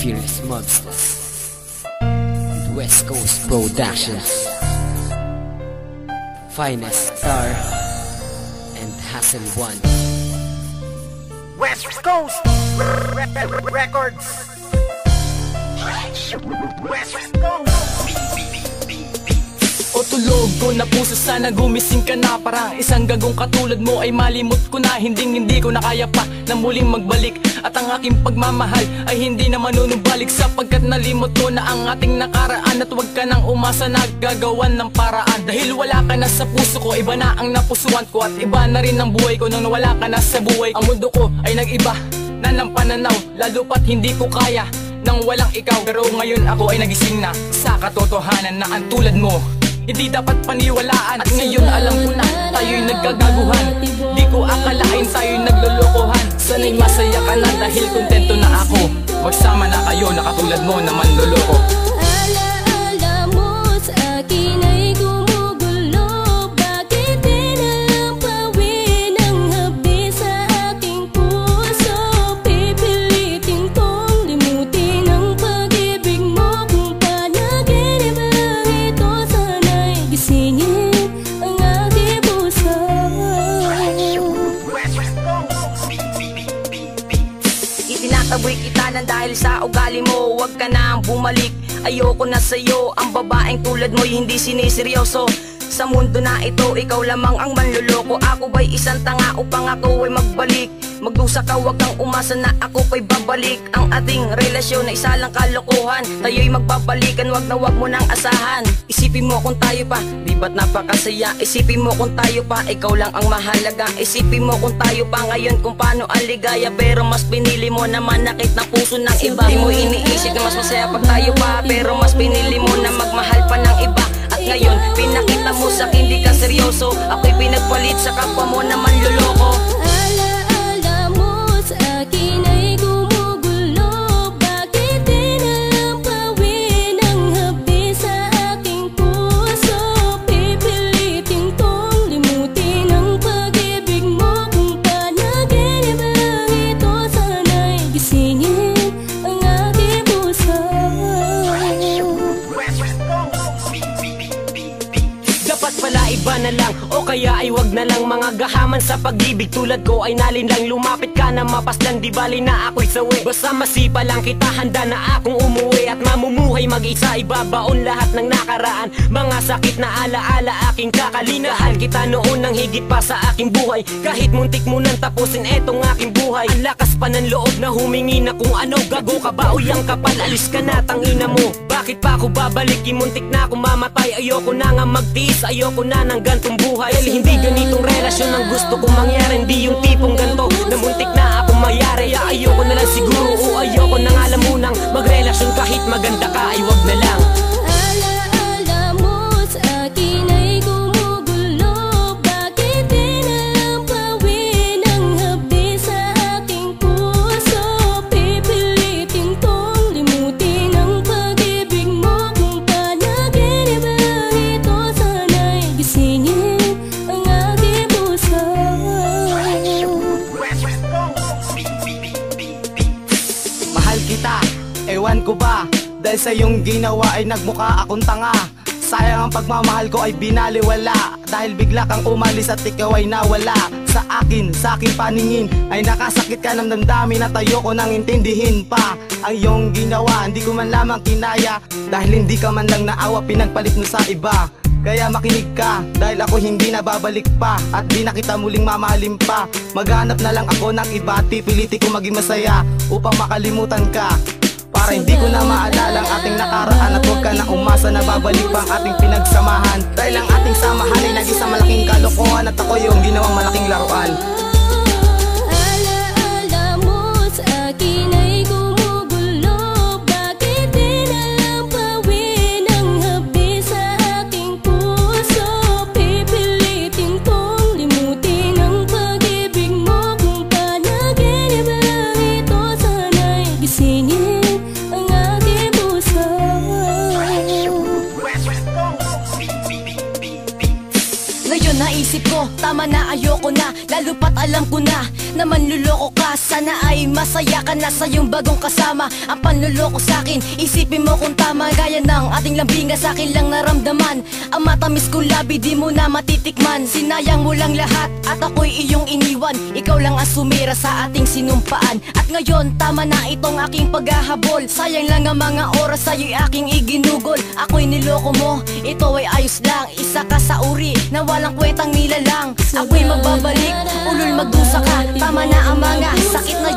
Furious Monsters and West Coast Productions, Finest Star and Hassel One. West Coast Records. West Coast. O tulog ko na puso, sana gumising ka na. Parang isang gagong katulad mo ay malimot ko na. Hindi ko na kaya pa na muling magbalik. At ang aking pagmamahal ay hindi na manunubalik, sapagkat nalimot ko na ang ating nakaraan. At huwag ka nang umasa na gagawan ng paraan, dahil wala ka na sa puso ko, iba na ang napusuan ko. At iba na rin ang buhay ko nung nawala ka na sa buhay. Ang mundo ko ay nag-iba na ng pananaw, lalo pat hindi ko kaya nang walang ikaw. Pero ngayon ako ay nagising na sa katotohanan na ang tulad mo hindi dapat paniwalaan. At ngayon alam ko na tayo'y nagkagaguhan. Di ko akalain tayo'y naglolokohan. Sana'y masaya ka na dahil kontento na ako. Magsama na kayo na katulad mo na manloloko. Alaala mo sa akin ay gumugulo. Bakit di nalang pawin ang habi sa aking puso? Pipilitin kong limutin ang pag-ibig mo. Kung panaginip lang ito, sana'y gisingin ang aking puso. Itinataboy kita nang dahil sa ugali mo. Huwag ka na bumalik, ayoko na sa'yo. Ang babaeng tulad mo'y hindi siniseryoso. Sa mundo na ito, ikaw lamang ang manloloko. Ako ba'y isang tanga upang ako ay magbalik? Magdusa ka, huwag kang umasa na ako pa'y babalik. Ang ating relasyon na isa lang kalokohan. Tayo'y magbabalikan, wag na wag mo nang asahan. Isipin mo kung tayo pa, di ba't napakasaya? Isipin mo kung tayo pa, ikaw lang ang mahalaga. Isipin mo kung tayo pa ngayon, kung paano ang ligaya. Pero mas pinili mo na manakit ng puso ng iba. Di mo iniisip na mas masaya pag tayo pa, pero mas pinili mo na magmahal pa ng iba. At ngayon, pinakita mo sa'kin di ka seryoso. Ako'y pinagpalit sa kapwa mo na manloloko. Alaala mo sa akin ay gumugulo. Bakit di nalang pawin ang habi sa aking puso? Pipilitin kong limutin ang pag-ibig mo. Kung panaginip lang ito, sana'y gisingin ang aking puso. Dapat pala iba na lang, o kaya ay wag na lang. Mga gahaman sa pag-ibig tulad ko ay nalinlang. Lumapit ka na mapaslang, di bali na ako'y sawi. Basta masipa lang kita, handa na akong umuwi. At mamumuhay mag-isa, ibabaon lahat ng nakaraan. Mga sakit na alaala aking kakalinahan. Kita noon ng higit pa sa aking buhay. Kahit muntik mo nang tapusin etong aking buhay. Ang lakas pa ng loob na humingi na kung ano. Gago ka ba o yang kapal, alis ka na tangina mo. Bakit pa ako babalik, imuntik na akong mamatay. Ayoko na nga magtiis, ayoko na ng gantong buhay. Dahil hindi ganitong relasyon ang gusto kong mangyari. Hindi yung tipong ganto na muntik na akong mayari. Kaya ayoko na lang siguro, o ayoko na nga alam mo nang magrelasyon. Kahit maganda ka ay wag na lang. Alaala mo sa akin ay gumugulo. Bakit di nalang pawin ang habi sa aking puso? Pipilitin kong limutin ang pag-ibig mo. Kung panaginip lang ito, sana'y gisingin ang aking puso. Mahal kita, ewan ko ba, dahil sa iyong ginawa ay nagmukha akong tanga. Sayang ang pagmamahal ko ay binaliwala, dahil bigla kang umalis at ikaw ay nawala. Sa akin paningin ay nakasakit ka ng damdamin at ayoko nang intindihin pa. Ang iyong ginawa hindi ko man lamang kinaya, dahil hindi ka man lang naawa, pinagpalit mo sa iba. Kaya makinig ka, dahil ako hindi na babalik pa, at di na kita muling mamahalin pa. Maghanap na lang ako ng iba at pipiliti ko maging masaya upang makalimutan ka. Para hindi ko na maalala ang ating nakaraan, at huwag ka na umasa na babalik pa ang ating pinagsamahan. Dahil ang ating samahan ay naging sa malaking kalokohan, at ako yung ginawang malaking laruan. Alaala mo sa akin ay gumugulo. Bakit di nalang pawin ang habi sa aking puso? Pipilitin kong limutin ang pag-ibig mo. Kung panaginip lang ito, sana'y gisingin ang aking puso. Ngayon naisip ko, tama na, ayoko na. Lalo pat alam ko na na manluloko ka. Sana ay masaya ka na sa iyong bagong kasama. Ang panluloko sa'kin, isipin mo kung tama. Gaya ng ating lambinga sa'kin lang naramdaman. Ang matamis kong labi di mo na matitikman. Sinayang mo lang lahat at ako'y iyong iniwan. Ikaw lang ang sumira sa ating sinumpaan. At ngayon tama na itong aking paghahabol. Sayang lang ang mga oras sa'yo'y aking iginugol. Ako'y niloko mo, ito ay ayos lang. Isa ka sa uri na walang kwentang nilalang. Ako'y magbabalik, ulul magdusa ka. Tama na ang mga sakit na